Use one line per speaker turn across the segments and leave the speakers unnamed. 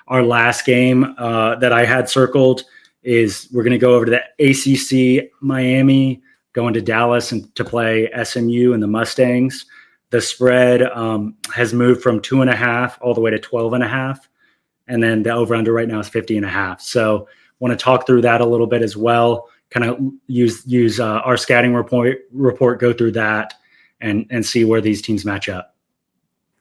Our last game that I had circled is we're going to go over to the ACC Miami, going to Dallas and to play SMU and the Mustangs. The spread has moved from 2.5 all the way to 12.5. And then the over under right now is 50.5. So want to talk through that a little bit as well. Kind of use our scouting report, go through that and see where these teams match up.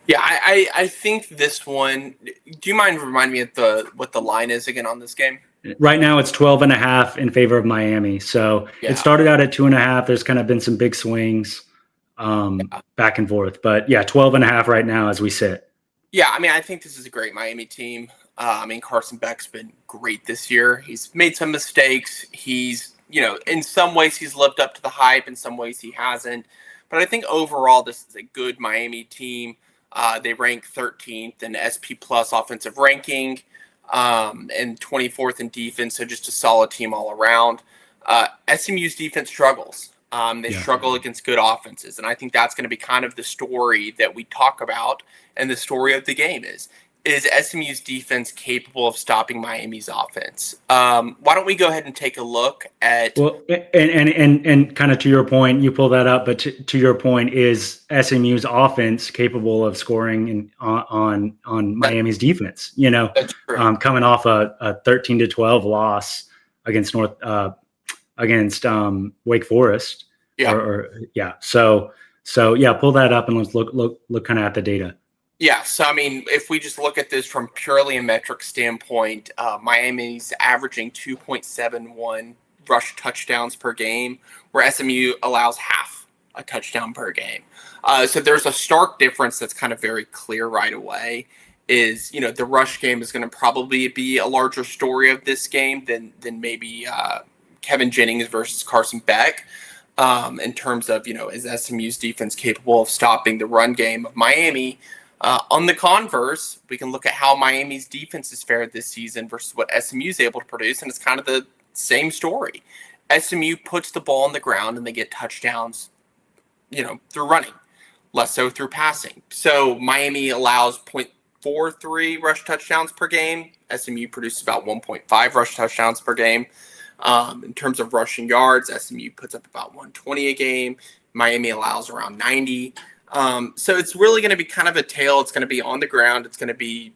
Yeah, I think this one. Do you mind reminding me of what the line is again on this game?
Right now it's 12.5 in favor of Miami. So It started out at 2.5. There's kind of been some big swings back and forth, but 12.5 right now as we sit.
Yeah, I mean, I think this is a great Miami team. Carson Beck's been great this year. He's made some mistakes. He's, in some ways he's lived up to the hype. In some ways he hasn't. But I think overall this is a good Miami team. They rank 13th in SP Plus offensive ranking and 24th in defense. So just a solid team all around. SMU's defense struggles. They struggle against good offenses. And I think that's going to be kind of the story that we talk about. And the story of the game is SMU's defense capable of stopping Miami's offense? Why don't we go ahead and take a look at...
Well, and kind of to your point, you pull that up, but to your point, is SMU's offense capable of scoring on Miami's defense? Coming off a 13-12 loss against Wake Forest. So pull that up and let's look kind of at the data.
Yeah, so I mean, if we just look at this from purely a metric standpoint, Miami's averaging 2.71 rush touchdowns per game, where SMU allows half a touchdown per game. So there's a stark difference that's kind of very clear right away. Is the rush game is going to probably be a larger story of this game than maybe Kevin Jennings versus Carson Beck. In terms of is SMU's defense capable of stopping the run game of Miami? On the converse, we can look at how Miami's defense has fared this season versus what SMU is able to produce, and it's kind of the same story. SMU puts the ball on the ground and they get touchdowns, through running, less so through passing. So Miami allows 0.43 rush touchdowns per game. SMU produces about 1.5 rush touchdowns per game. In terms of rushing yards, SMU puts up about 120 a game. Miami allows around 90. So it's really going to be kind of a tale. It's going to be on the ground. It's going to be,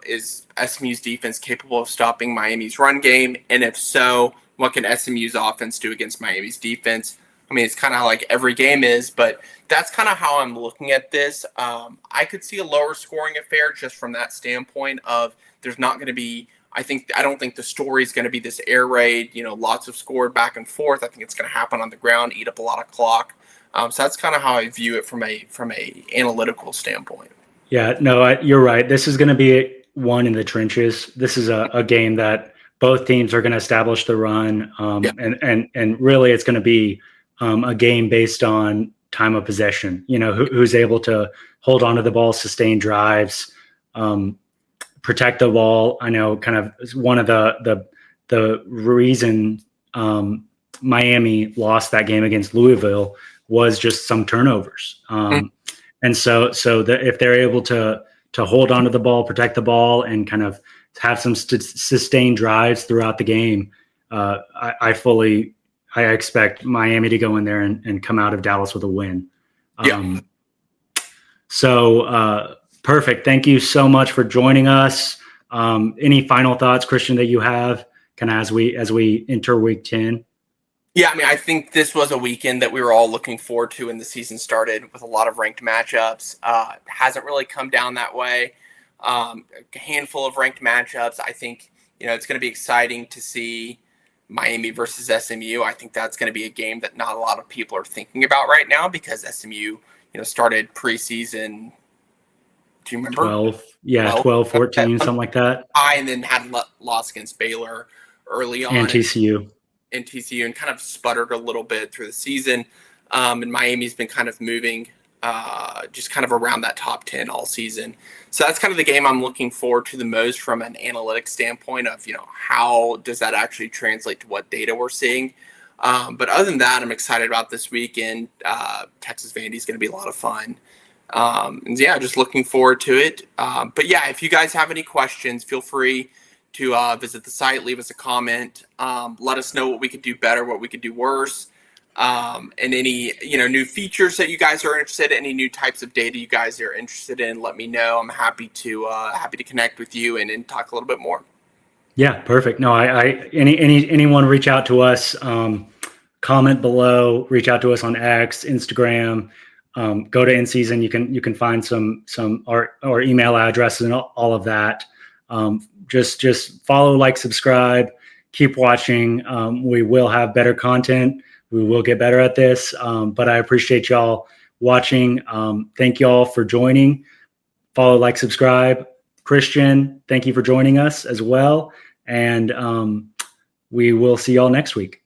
is SMU's defense capable of stopping Miami's run game? And if so, what can SMU's offense do against Miami's defense? I mean, it's kind of like every game is, but that's kind of how I'm looking at this. I could see a lower scoring affair just from that standpoint of there's not going to be, I don't think the story is going to be this air raid, lots of score back and forth. I think it's going to happen on the ground, eat up a lot of clock. So that's kind of how I view it from a analytical standpoint.
Yeah, no, you're right. This is going to be one in the trenches. This is a game that both teams are going to establish the run, and really it's going to be a game based on time of possession. Who's able to hold onto the ball, sustain drives, protect the ball. I know kind of one of the reason Miami lost that game against Louisville was just some turnovers. And so if they're able to hold onto the ball, protect the ball, and kind of have some sustained drives throughout the game, I expect Miami to go in there and come out of Dallas with a win. Perfect. Thank you so much for joining us. Any final thoughts, Christian, that you have kind of as we enter week 10?
Yeah, I mean, I think this was a weekend that we were all looking forward to when the season started with a lot of ranked matchups. It hasn't really come down that way. A handful of ranked matchups. I think, it's going to be exciting to see Miami versus SMU. I think that's going to be a game that not a lot of people are thinking about right now because SMU, started preseason. Do you remember?
12, 14, something like that.
And then had loss against Baylor early on.
And TCU,
and kind of sputtered a little bit through the season. And Miami's been kind of moving just kind of around that top 10 all season. So that's kind of the game I'm looking forward to the most from an analytics standpoint of, how does that actually translate to what data we're seeing? But other than that, I'm excited about this weekend. Texas Vandy is going to be a lot of fun. And yeah, just looking forward to it. But yeah, if you guys have any questions, feel free to visit the site, leave us a comment, let us know what we could do better, what we could do worse, and any new features that you guys are interested in, any new types of data you guys are interested in. Let me know. I'm happy to connect with you and talk a little bit more.
Yeah, perfect. No, anyone reach out to us, comment below, reach out to us on X, Instagram, go to INSZN. You can find some our email addresses and all of that. Just follow, like, subscribe, keep watching. We will have better content. We will get better at this. But I appreciate y'all watching. Thank y'all for joining. Follow, like, subscribe. Christian, thank you for joining us as well. And we will see y'all next week.